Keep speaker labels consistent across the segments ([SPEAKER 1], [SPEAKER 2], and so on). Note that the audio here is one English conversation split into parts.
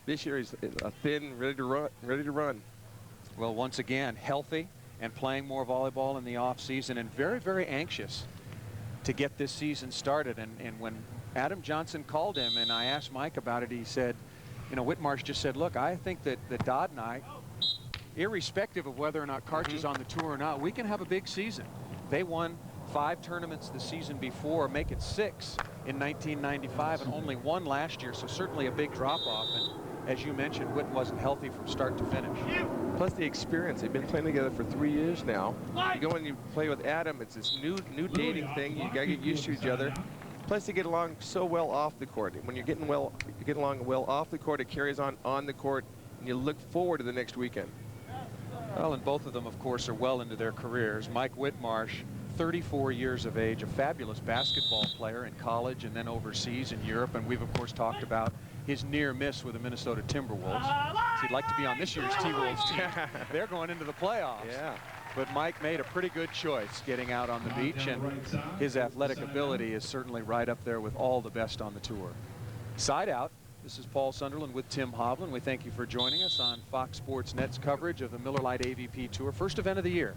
[SPEAKER 1] This year he's thin, ready to run.
[SPEAKER 2] Well, once again, healthy and playing more volleyball in the off season, and very, very anxious to get this season started. And when Adam Johnson called him and I asked Mike about it, he said, you know, Whitmarsh just said, look, I think that Dodd and I, irrespective of whether or not Karch is on the tour or not, we can have a big season. They won 5 tournaments the season before, make it 6 in 1995, and only 1 last year, so certainly a big drop-off. And as you mentioned, Whit wasn't healthy from start to finish.
[SPEAKER 1] Plus the experience. They've been playing together for 3 years now. You go and you play with Adam, it's this new dating thing. You gotta get used to each other. Plus they get along so well off the court. When you get along well off the court, it carries on the court, and you look forward to the next weekend.
[SPEAKER 2] Well, and both of them, of course, are well into their careers. Mike Whitmarsh, 34 years of age, a fabulous basketball player in college and then overseas in Europe. And we've, of course, talked about his near miss with the Minnesota Timberwolves. So he'd like to be on this year's T-Wolves team. They're going into the playoffs.
[SPEAKER 1] Yeah.
[SPEAKER 2] But Mike made a pretty good choice getting out on the beach, and his athletic ability is certainly right up there with all the best on the tour. Side out. This is Paul Sunderland with Tim Hovland. We thank you for joining us on Fox Sports Net's coverage of the Miller Lite AVP Tour, first event of the year.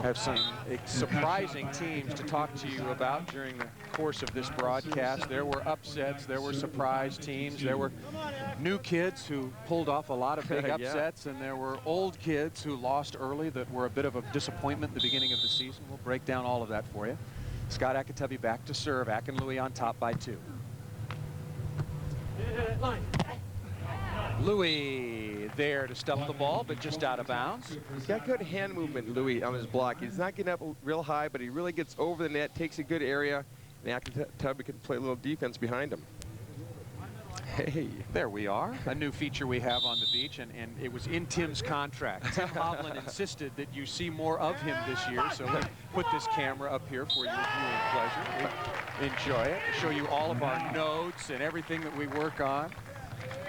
[SPEAKER 2] Have some surprising teams to talk to you about during the course of this broadcast. There were upsets, there were surprise teams, there were new kids who pulled off a lot of big upsets, and there were old kids who lost early that were a bit of a disappointment at the beginning of the season. We'll break down all of that for you. Scott Ayakatubby back to serve. Akinlui on top by 2. Louis there to stuff the ball, but just out of bounds.
[SPEAKER 1] He's got good hand movement, Louis, on his block. He's not getting up real high, but he really gets over the net, takes a good area, and Ayakatubby can play a little defense behind him. Hey,
[SPEAKER 2] there we are. A new feature we have on the beach, and it was in Tim's contract. Tim Hovland insisted that you see more of him this year, so we put this camera up here for your viewing pleasure. Enjoy it. Show you all of our notes and everything that we work on.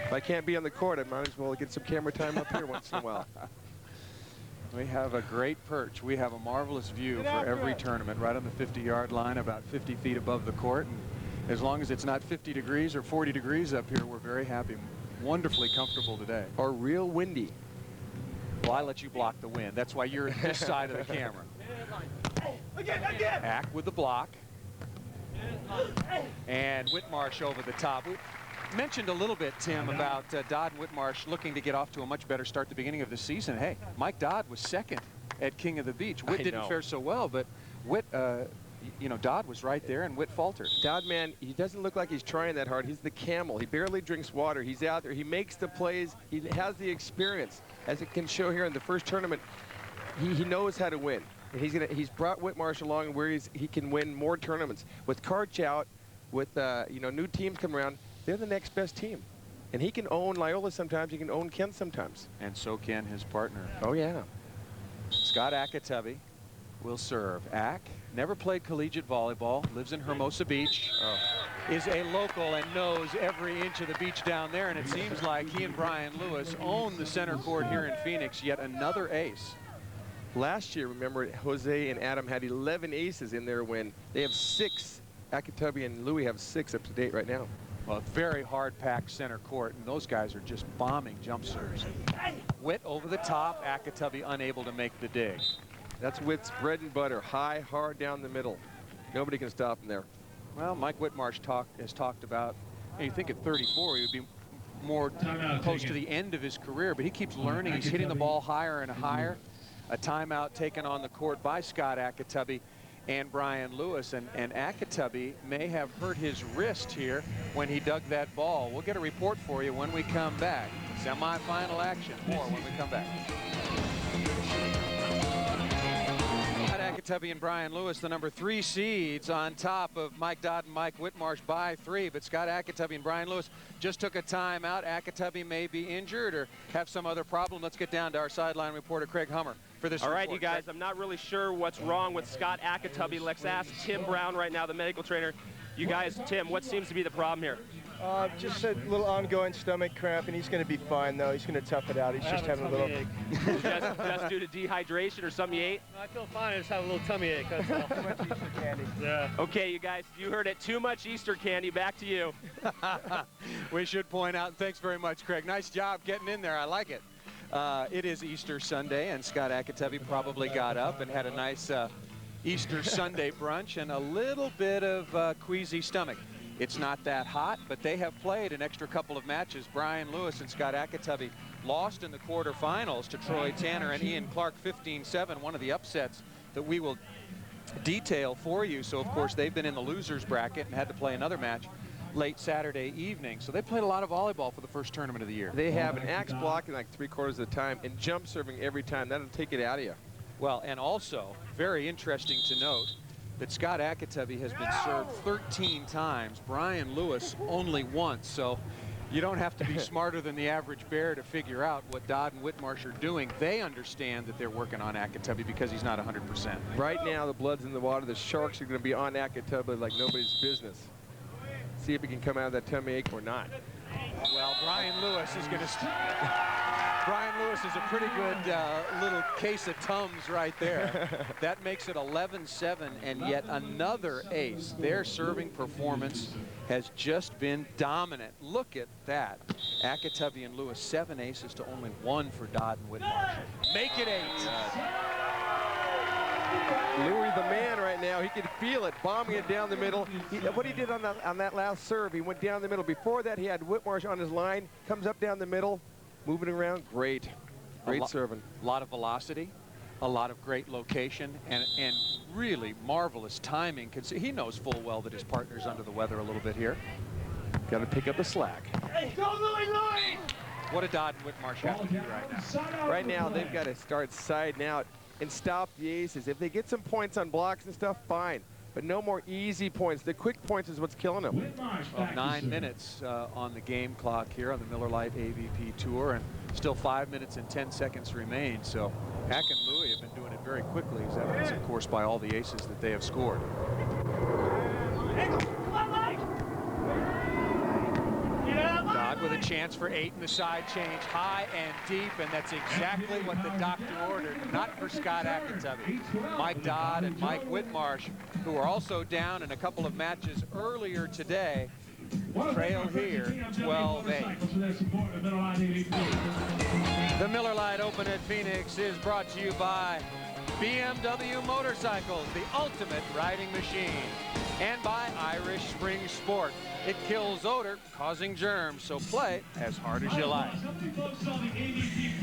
[SPEAKER 1] If I can't be on the court, I might as well get some camera time up here once in a while.
[SPEAKER 2] We have a great perch. We have a marvelous view for every tournament right on the 50-yard line, about 50 feet above the court. And as long as it's not 50 degrees or 40 degrees up here, we're very happy. Wonderfully comfortable today.
[SPEAKER 1] Or real windy.
[SPEAKER 2] Well, I let you block the wind. That's why you're this side of the camera. Ack with the block. And Whitmarsh over the top. We mentioned a little bit, Tim, about Dodd and Whitmarsh looking to get off to a much better start at the beginning of the season. Hey, Mike Dodd was second at King of the Beach. Whit didn't fare so well, but Whit, you know, Dodd was right there, and Whit faltered.
[SPEAKER 1] Dodd, man, he doesn't look like he's trying that hard. He's the camel. He barely drinks water. He's out there. He makes the plays. He has the experience, as it can show here in the first tournament. He knows how to win. And he's brought Whitmarsh along where he can win more tournaments. With Karch out, with you know, new teams come around, they're the next best team. And he can own Loyola sometimes. He can own Kent sometimes.
[SPEAKER 2] And so can his partner.
[SPEAKER 1] Oh, yeah.
[SPEAKER 2] Scott Ayakatubby will serve. Ack never played collegiate volleyball, lives in Hermosa Beach, is a local and knows every inch of the beach down there. And it seems like he and Brian Lewis own the center court here in Phoenix. Yet another ace.
[SPEAKER 1] Last year, remember, Jose and Adam had 11 aces in their win. They have 6. Ayakatubby and Louis have 6 up to date right now.
[SPEAKER 2] Well, very hard-packed center court, and those guys are just bombing jump serves. Whit over the top, Ayakatubby unable to make the dig.
[SPEAKER 1] That's Whit's bread and butter, high, hard down the middle. Nobody can stop him there.
[SPEAKER 2] Well, Mike Whitmarsh has talked about, you think at 34 he would be more close to the end of his career, but he keeps learning. He's hitting the ball higher and higher. A timeout taken on the court by Scott Ayakatubby and Brian Lewis, and Ayakatubby may have hurt his wrist here when he dug that ball. We'll get a report for you when we come back. Semi-final action. More when we come back. Ayakatubby and Brian Lewis, the number 3 seeds, on top of Mike Dodd and Mike Whitmarsh by 3. But Scott Ayakatubby and Brian Lewis just took a timeout. Ayakatubby may be injured or have some other problem. Let's get down to our sideline reporter, Craig Hummer, for this report.
[SPEAKER 3] All right, you guys, I'm not really sure what's wrong with Scott Ayakatubby. Let's ask Tim Brown right now, the medical trainer. You guys, Tim, what seems to be the problem here?
[SPEAKER 4] Just a little ongoing stomach cramp, and he's going to be fine, though. He's going to tough it out. He's just having a little...
[SPEAKER 3] just due to dehydration or something you ate?
[SPEAKER 5] No, I feel fine. I just have a little tummy ache. That's all.
[SPEAKER 4] Too much Easter candy.
[SPEAKER 5] Yeah.
[SPEAKER 3] Okay, you guys, you heard it. Too much Easter candy. Back to you.
[SPEAKER 2] We should point out, thanks very much, Craig. Nice job getting in there. I like it. It is Easter Sunday, and Scott Ayakatubby probably got up and had a nice Easter Sunday brunch and a little bit of queasy stomach. It's not that hot, but they have played an extra couple of matches. Brian Lewis and Scott Ayakatubby lost in the quarterfinals to Troy Tanner and Ian Clark 15-7, one of the upsets that we will detail for you. So, of course, they've been in the losers bracket and had to play another match late Saturday evening. So they played a lot of volleyball for the first tournament of the year.
[SPEAKER 1] They have an axe blocking like 3/4 of the time and jump serving every time. That'll take it out of you.
[SPEAKER 2] Well, and also, very interesting to note that Scott Ayakatubby has been served 13 times, Brian Lewis only once. So you don't have to be smarter than the average bear to figure out what Dodd and Whitmarsh are doing. They understand that they're working on Ayakatubby because he's not 100%.
[SPEAKER 1] Right now, the blood's in the water. The Sharks are going to be on Ayakatubby like nobody's business. See if he can come out of that tummy ache or not.
[SPEAKER 2] Well, Brian Lewis is going to... Brian Lewis is a pretty good little case of Tums right there. That makes it 11-7 and yet another ace. Their serving performance has just been dominant. Look at that. Ayakatubby and Lewis, 7 aces to only 1 for Dodd and Whitmarsh. Make it 8.
[SPEAKER 1] Louis the man right now. He can feel it, bombing it down the middle. What he did on that last serve, he went down the middle. Before that, he had Whitmarsh on his line, comes up down the middle, moving around. Great serving.
[SPEAKER 2] A lot of velocity, a lot of great location, and really marvelous timing. He knows full well that his partner's under the weather a little bit here.
[SPEAKER 1] Got to pick up the slack.
[SPEAKER 5] Hey, go Louis, Louis!
[SPEAKER 2] What do Dodd and Whitmarsh have to do right now?
[SPEAKER 1] Right now, they've got to start siding out and stop the aces. If they get some points on blocks and stuff, fine. But no more easy points. The quick points is what's killing them.
[SPEAKER 2] Well, 9 minutes on the game clock here on the Miller Lite AVP Tour, and still 5 minutes and 10 seconds remain. So Hack and Louis have been doing it very quickly, as evidenced, of course, by all the aces that they have scored. Dodd with a chance for 8 in the side change, high and deep, and that's exactly what the doctor ordered, not for Scott Ayakatubby. Mike Dodd and Mike Whitmarsh, who are also down in a couple of matches earlier today, trail here 12-8. The Miller Lite Open at Phoenix is brought to you by BMW Motorcycles, the ultimate riding machine, and by Irish Spring Sport. It kills odor, causing germs, so play as hard as you like.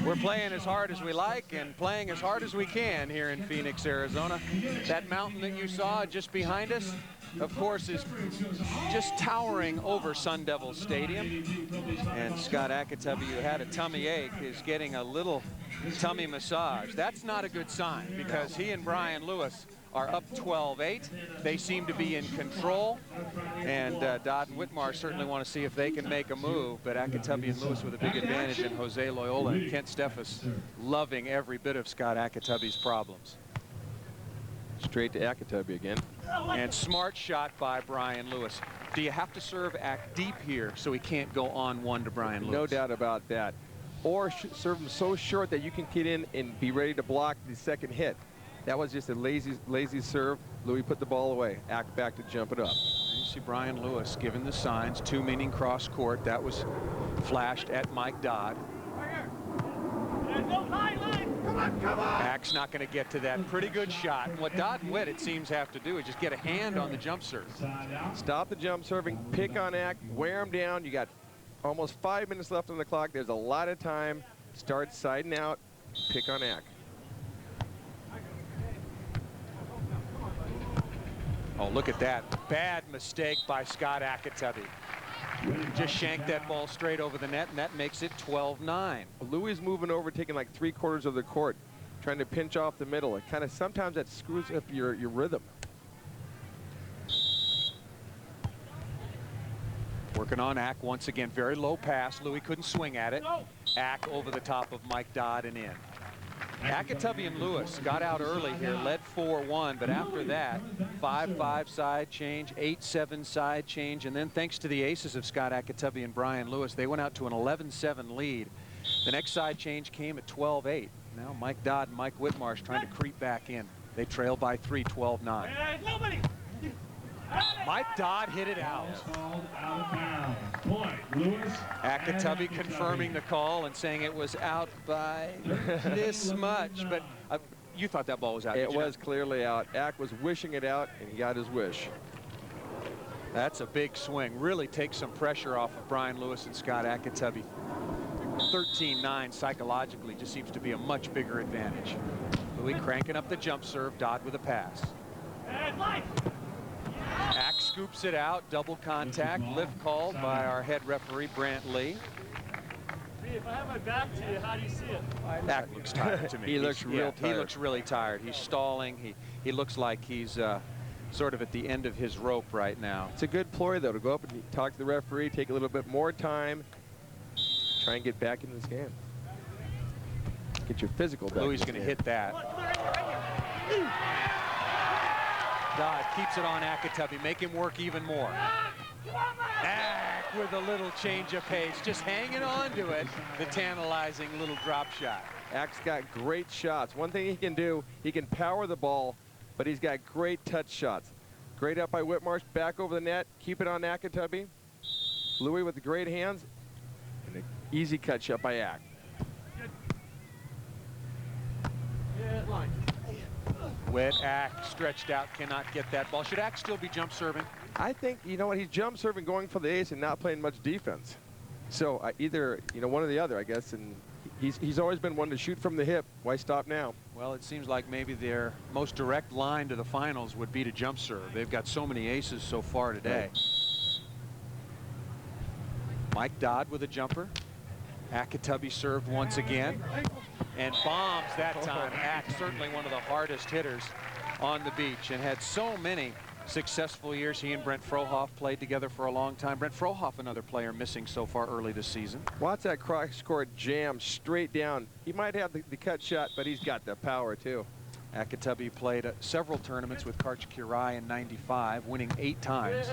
[SPEAKER 2] We're playing as hard as we like and playing as hard as we can here in Phoenix, Arizona. That mountain that you saw just behind us, of course, is just towering over Sun Devil Stadium. And Scott Ayakatubby, who had a tummy ache, is getting a little tummy massage. That's not a good sign, because he and Brian Lewis are up 12-8. They seem to be in control, and Dodd and Whitmarsh certainly want to see if they can make a move, but Ayakatubby and Lewis with a big advantage, and Jose Loyola and Kent Steffes loving every bit of Scott Ayakatubby's problems.
[SPEAKER 1] Straight to Ayakatubby again.
[SPEAKER 2] And smart shot by Brian Lewis. Do you have to serve Ack deep here so he can't go on 1 to Brian Lewis?
[SPEAKER 1] No doubt about that. Or serve him so short that you can get in and be ready to block the second hit. That was just a lazy serve. Louis put the ball away. Ack back to jump it up.
[SPEAKER 2] You see Brian Lewis giving the signs, 2 meaning cross court. That was flashed at Mike Dodd. Ack's not going to get to that. Pretty good shot. And what Dodd and Whit, it seems, have to do is just get a hand on the jump serve.
[SPEAKER 1] Stop the jump serving, pick on Ack, wear him down. You got almost 5 minutes left on the clock. There's a lot of time. Start siding out, pick on Ack.
[SPEAKER 2] Oh, look at that. Bad mistake by Scott Ayakatubby. Just shanked that ball straight over the net, and that makes it 12-9.
[SPEAKER 1] Louis moving over, taking like 3/4 of the court, trying to pinch off the middle. It kind of sometimes that screws up your rhythm.
[SPEAKER 2] Working on Ack once again. Very low pass. Louis couldn't swing at it. Ack over the top of Mike Dodd and in. Ayakatubby and Lewis got out early here, led 4-1, but after that, 5-5 side change, 8-7 side change, and then thanks to the aces of Scott Ayakatubby and Brian Lewis, they went out to an 11-7 lead. The next side change came at 12-8. Now Mike Dodd and Mike Whitmarsh trying to creep back in. They trail by 3, 12-9. Mike Dodd hit it out. Ayakatubby confirming the call and saying it was out by this much, but you thought that ball was out.
[SPEAKER 1] It was clearly out. Ack was wishing it out, and he got his wish.
[SPEAKER 2] That's a big swing. Really takes some pressure off of Brian Lewis and Scott Ayakatubby. 13-9 psychologically just seems to be a much bigger advantage. Louis cranking up the jump serve, Dodd with a pass. Ack scoops it out, double contact, lift called by our head referee, Brant Lee.
[SPEAKER 5] If I have my back to you, how do you see it?
[SPEAKER 2] Ack looks tired to me.
[SPEAKER 1] He looks real tired.
[SPEAKER 2] He looks really tired. He's stalling. He looks like he's sort of at the end of his rope right now.
[SPEAKER 1] It's a good ploy, though, to go up and talk to the referee, take a little bit more time, try and get back into this game. Get your physical back.
[SPEAKER 2] Louis going to hit that. Dodd keeps it on Ayakatubby, make him work even more. Ack with a little change of pace, just hanging on to it. The tantalizing little drop shot.
[SPEAKER 1] Ack's got great shots. One thing he can do, he can power the ball, but he's got great touch shots. Great up by Whitmarsh, back over the net, keep it on Ayakatubby. Louis with the great hands, and an easy cut shot by Ack.
[SPEAKER 2] With Ack stretched out, cannot get that ball. Should Ack still be jump serving?
[SPEAKER 1] I think, you know what, he's jump serving, going for the ace and not playing much defense. So either, you know, one or the other, I guess, and he's always been one to shoot from the hip. Why stop now?
[SPEAKER 2] Well, it seems like maybe their most direct line to the finals would be to jump serve. They've got so many aces so far today. Mike Dodd with a jumper. Ayakatubby served once again and bombs that time. Ack, certainly one of the hardest hitters on the beach, and had so many successful years. He and Brent Frohoff played together for a long time. Brent Frohoff, another player missing so far early this season.
[SPEAKER 1] Watch that cross-court jam straight down. He might have the cut shot, but he's got the power, too.
[SPEAKER 2] Ayakatubby played several tournaments with Karch Kirai in '95, winning 8 times.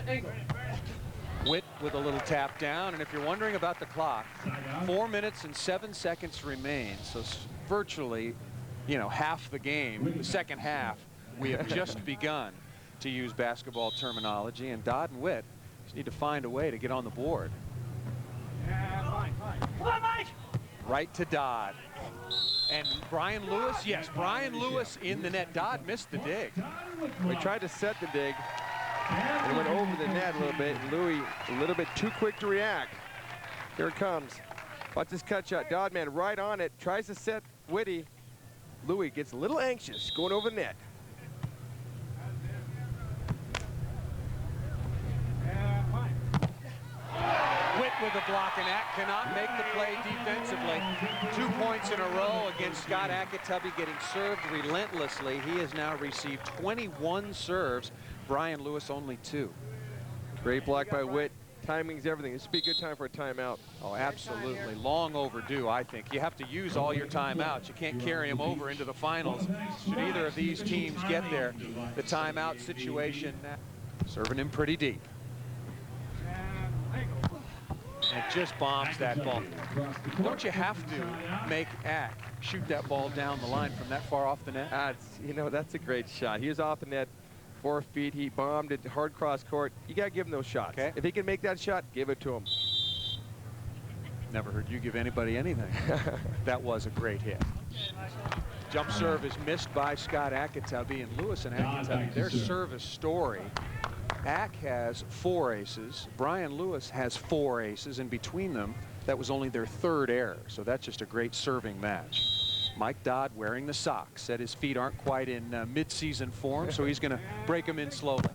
[SPEAKER 2] Witt with a little tap down, and if you're wondering about the clock, 4 minutes and 7 seconds remain, so virtually, you know, half the game. The second half, we have just begun to use basketball terminology, and Dodd and Witt just need to find a way to get on the board. Right to Dodd. And Brian Lewis, yes, Brian Lewis in the net. Dodd missed the dig.
[SPEAKER 1] We tried to set the dig, and went over the net a little bit, and Louis a little bit too quick to react. Here it comes. Watch this cut shot. Dodd, man, right on it. Tries to set Whitty. Louis gets a little anxious going over the net.
[SPEAKER 2] Witt with the block, and Ack cannot make the play defensively. 2 points in a row against Scott Ayakatubby, getting served relentlessly. He has now received 21 serves. Brian Lewis only 2.
[SPEAKER 1] Great block by Witt. Timing's everything. This would be a good time for a timeout.
[SPEAKER 2] Oh, absolutely. Long overdue, I think. You have to use all your timeouts. You can't carry them over into the finals. Should either of these teams get there, the timeout situation, serving him pretty deep. And just bombs that ball. Don't you have to make Ack shoot that ball down the line from that far off the net?
[SPEAKER 1] You know, that's a great shot. He was off the net 4 feet. He bombed it hard cross court. You got to give him those shots.
[SPEAKER 2] Okay.
[SPEAKER 1] If he can make that shot, give it to him.
[SPEAKER 2] Never heard you give anybody anything. That was a great hit. Jump serve is missed by Scott Ayakatubby, and Lewis and Ayakatubby, their service story. Ack has 4 aces. Brian Lewis has 4 aces, and between them, that was only their 3rd error. So that's just a great serving match. Mike Dodd wearing the socks. Said his feet aren't quite in mid-season form, so he's going to break them in slowly.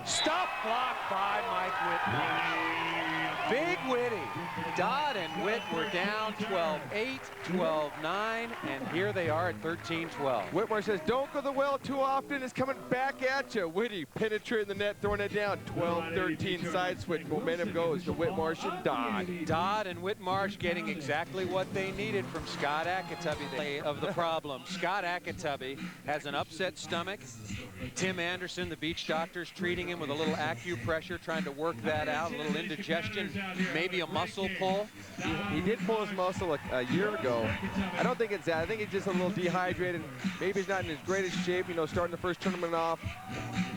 [SPEAKER 2] Stop block by Mike Whitmarsh. Big Whitty. Dodd and Witt were down 12-8, 12-9, and here they are at 13-12.
[SPEAKER 1] Whitmarsh says, don't go the well too often. It's coming back at you. Whitty penetrating the net, throwing it down. 12-13 side switch. Momentum goes to Whitmarsh and Dodd.
[SPEAKER 2] Dodd and Whitmarsh getting exactly what they needed from Scott Ayakatubby of the problem. Scott Ayakatubby has an upset stomach. Tim Anderson, the beach doctor's treating him with a little acupressure, trying to work that out, a little indigestion, maybe a muscle pull.
[SPEAKER 1] He did pull his muscle a year ago. I don't think it's that. I think he's just a little dehydrated. Maybe he's not in his greatest shape, you know, starting the first tournament off.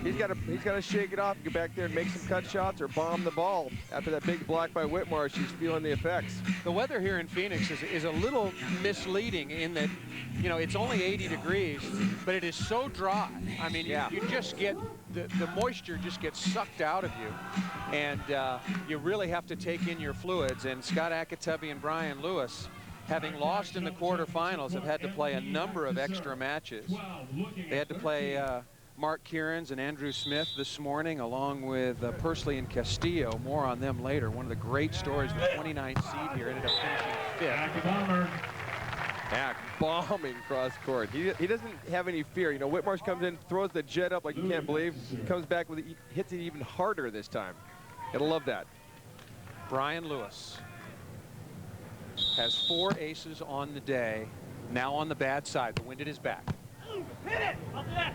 [SPEAKER 1] He's got to shake it off, get back there and make some cut shots or bomb the ball. After that big block by Whitmarsh, he's feeling the effects.
[SPEAKER 2] The weather here in Phoenix is a little misleading in that, you know, it's only 80 degrees, but it is so dry. I mean, you just get, the moisture just gets sucked out of you, and you really have to take in your fluids. And Scott Ayakatubby and Brian Lewis, having lost in the quarterfinals, have had to play a number of extra matches. They had to play Mark Kierans and Andrew Smith this morning, along with Pursley and Castillo. More on them later. One of the great stories, the 29th seed here ended up finishing 5th.
[SPEAKER 1] Ack bombing cross court. He doesn't have any fear. You know, Whitmarsh comes in, throws the jet up like you can't believe, comes back with it, hits it even harder this time. Gotta love that.
[SPEAKER 2] Brian Lewis has 4 aces on the day, now on the bad side. The wind at his back.
[SPEAKER 5] Hit it! Up there!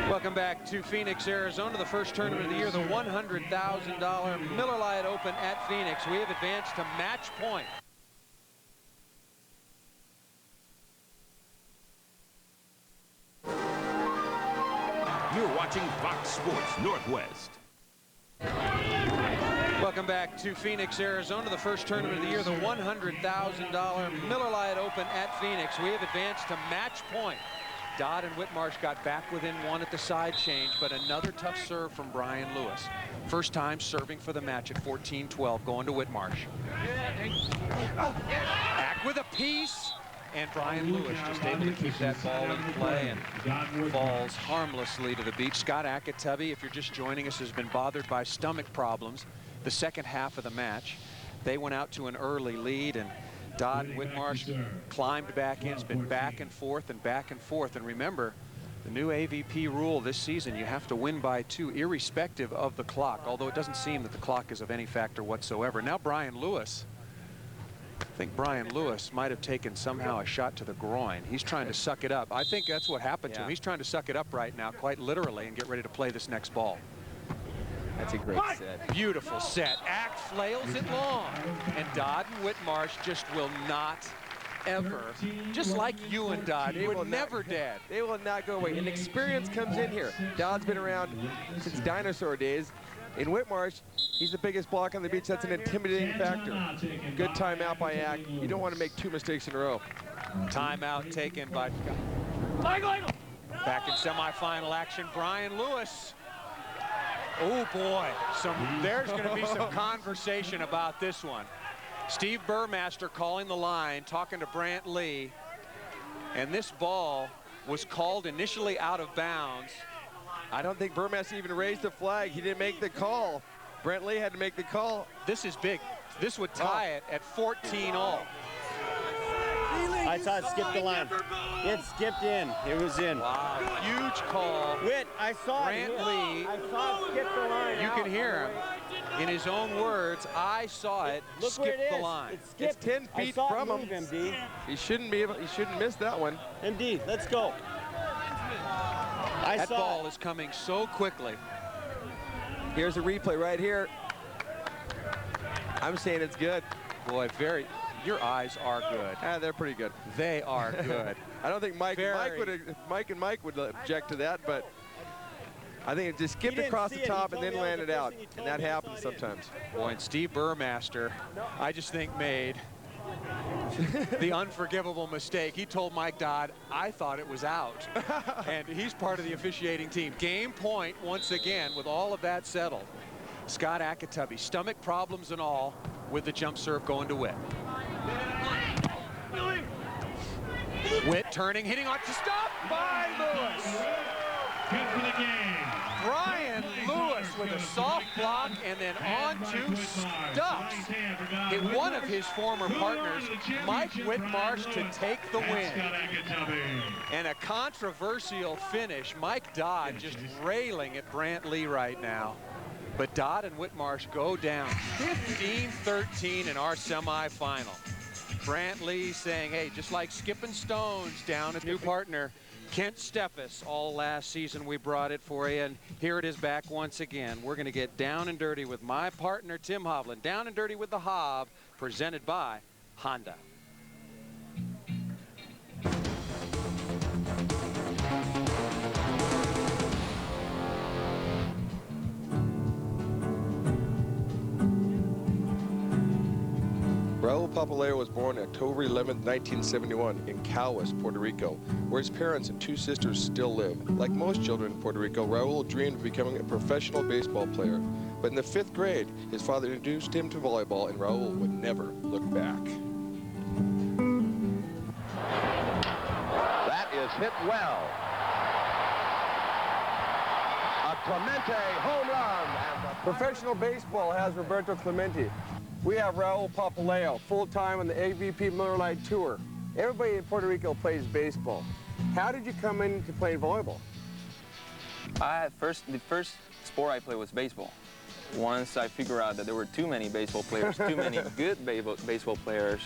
[SPEAKER 2] Welcome back to Phoenix, Arizona, the first tournament of the year, the $100,000 Miller Lite Open at Phoenix. We have advanced to match point.
[SPEAKER 6] You're watching Fox Sports Northwest.
[SPEAKER 2] Welcome back to Phoenix, Arizona, the first tournament of the year, the $100,000 Miller Lite Open at Phoenix. We have advanced to match point. Dodd and Whitmarsh got back within 1 at the side change, but another tough serve from Brian Lewis. First time serving for the match at 14-12, going to Whitmarsh. Back with a piece, and Brian Lewis just able to keep that ball in play and falls harmlessly to the beach. Scott Ayakatubby, if you're just joining us, has been bothered by stomach problems the second half of the match. They went out to an early lead, and Dodd and Whitmarsh climbed back in. It's been back and forth and back and forth. And remember, the new AVP rule this season, you have to win by 2 irrespective of the clock, although it doesn't seem that the clock is of any factor whatsoever. Now Brian Lewis, I think Brian Lewis might have taken somehow a shot to the groin. He's trying to suck it up. I think that's what happened to him. He's trying to suck it up right now, quite literally, and get ready to play this next ball.
[SPEAKER 1] That's a great set.
[SPEAKER 2] Beautiful set. Ack flails it long. And Dodd and Whitmarsh just will not ever, just like you and Dodd, they would never dead.
[SPEAKER 1] They will not go away. And experience comes in here. Dodd's been around since dinosaur days. In Whitmarsh, he's the biggest block on the beach. That's an intimidating factor. Good timeout by Ack. You don't want to make 2 mistakes in a row.
[SPEAKER 2] Timeout taken by... Back in semifinal action, Brian Lewis. Oh boy, there's going to be some conversation about this one. Steve Burmaster calling the line, talking to Brant Lee, and this ball was called initially out of bounds.
[SPEAKER 1] I don't think Burmaster even raised the flag. He didn't make the call. Brant Lee had to make the call.
[SPEAKER 2] This is big. This would tie it at 14-all.
[SPEAKER 7] I saw it skip the line. It skipped in. It was in.
[SPEAKER 2] Wow, huge call.
[SPEAKER 7] Whit, I saw
[SPEAKER 2] Brant
[SPEAKER 7] it.
[SPEAKER 2] Lee,
[SPEAKER 7] I saw it skip the line.
[SPEAKER 2] you can hear him. In his own words, I saw it skip the line.
[SPEAKER 7] It skipped.
[SPEAKER 1] It's 10 feet from him.
[SPEAKER 7] MD.
[SPEAKER 1] He shouldn't miss that one.
[SPEAKER 7] MD, let's go.
[SPEAKER 2] That ball is coming so quickly.
[SPEAKER 1] Here's a replay right here. I'm saying it's good.
[SPEAKER 2] Boy, your eyes are good.
[SPEAKER 1] They're pretty good.
[SPEAKER 2] They are good.
[SPEAKER 1] I don't think Mike and Mike would object to that, but I think it just skipped across the top and then landed out, and that happens sometimes.
[SPEAKER 2] Boy, and Steve Burmaster, I just think made the unforgivable mistake. He told Mike Dodd, I thought it was out. And he's part of the officiating team. Game point once again with all of that settled. Scott Ayakatubby, stomach problems and all, with the jump serve going to Witt. Witt turning, hitting on to stop by Lewis.
[SPEAKER 5] Good for the game.
[SPEAKER 2] Brian Lewis with a soft block and then on to Stubbs. Hit one of his former partners, Mike Whitmarsh, to take the win. And a controversial finish. Mike Dodd just railing at Brant Lee right now. But Dodd and Whitmarsh go down 15-13 in our semifinal. Brant Lee saying, hey, just like skipping stones down a new partner, Kent Steffes. All last season we brought it for you, and here it is back once again. We're going to get down and dirty with my partner, Tim Hovland. Down and dirty with the Hov, presented by Honda.
[SPEAKER 1] Raul Papaleo was born October 11, 1971 in Calwas, Puerto Rico, where his parents and two sisters still live. Like most children in Puerto Rico, Raul dreamed of becoming a professional baseball player. But in the 5th grade, his father introduced him to volleyball, and Raul would never look back.
[SPEAKER 8] That is hit well. A Clemente home run.
[SPEAKER 4] Professional baseball has Roberto Clemente. We have Raul Papaleo, full-time on the AVP Miller Lite Tour. Everybody in Puerto Rico plays baseball. How did you come into playing volleyball?
[SPEAKER 9] The first sport I played was baseball. Once I figured out that there were too many baseball players, too many good baseball players,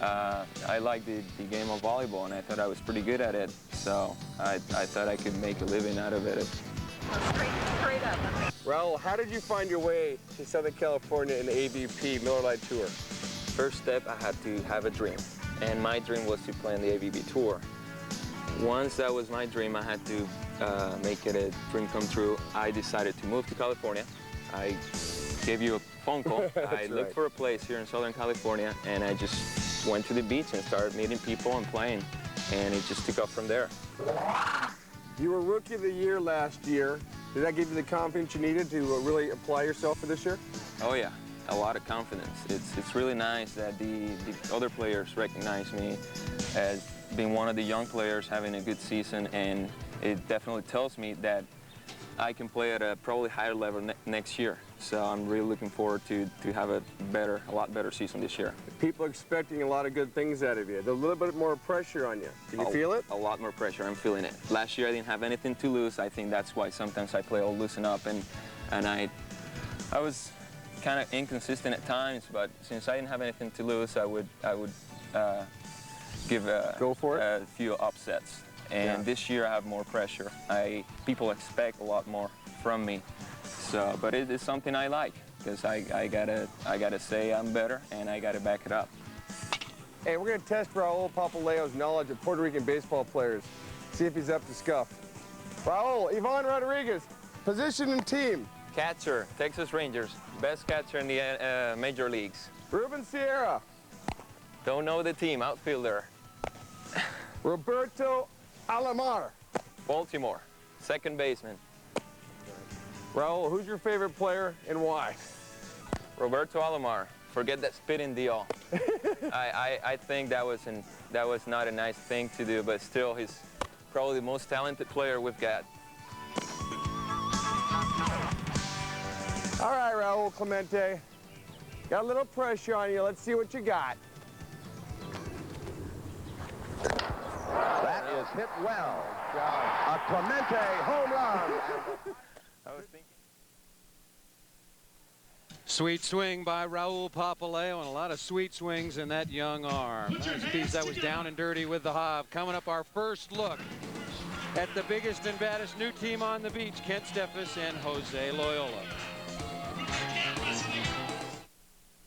[SPEAKER 9] I liked the game of volleyball, and I thought I was pretty good at it. So I thought I could make a living out of it.
[SPEAKER 10] Straight up.
[SPEAKER 4] Raul, how did you find your way to Southern California in the AVP Miller Lite Tour?
[SPEAKER 9] First step, I had to have a dream, and my dream was to play on the AVP Tour. Once that was my dream, I had to make it a dream come true. I decided to move to California. I gave you a phone call. I looked for a place here in Southern California, and I just went to the beach and started meeting people and playing, and it just took off from there.
[SPEAKER 4] You were Rookie of the Year last year. Did that give you the confidence you needed to really apply yourself for this year?
[SPEAKER 9] Oh yeah, a lot of confidence. It's really nice that the other players recognize me as being one of the young players having a good season, and it definitely tells me that I can play at a probably higher level next year. So I'm really looking forward to have a lot better season this year.
[SPEAKER 4] People are expecting a lot of good things out of you. There's a little bit more pressure on you. Can you feel it?
[SPEAKER 9] A lot more pressure. I'm feeling it. Last year I didn't have anything to lose. I think that's why sometimes I play all loosen up, and I was kind of inconsistent at times. But since I didn't have anything to lose, I would give a few upsets. And this year I have more pressure. People expect a lot more from me. So, but it is something I like, because I gotta say I'm better, and I gotta back it up.
[SPEAKER 4] Hey, we're gonna test Raul Papaleo's knowledge of Puerto Rican baseball players. See if he's up to scuff. Raul, Ivan Rodriguez, position and team.
[SPEAKER 9] Catcher, Texas Rangers, best catcher in the major leagues.
[SPEAKER 4] Ruben Sierra.
[SPEAKER 9] Don't know the team, outfielder.
[SPEAKER 4] Roberto Alomar.
[SPEAKER 9] Baltimore, second baseman.
[SPEAKER 4] Raul, who's your favorite player and why?
[SPEAKER 9] Roberto Alomar. Forget that spitting deal. I think that was not a nice thing to do, but still, he's probably the most talented player we've got.
[SPEAKER 4] All right, Raul Clemente. Got a little pressure on you. Let's see what you got.
[SPEAKER 8] That is hit well. A Clemente home run.
[SPEAKER 9] I was thinking.
[SPEAKER 2] Sweet swing by Raul Papaleo, and a lot of sweet swings in that young arm. Nice piece. That was down and dirty with the Hov. Coming up, our first look at the biggest and baddest new team on the beach, Kent Steffes and Jose Loyola.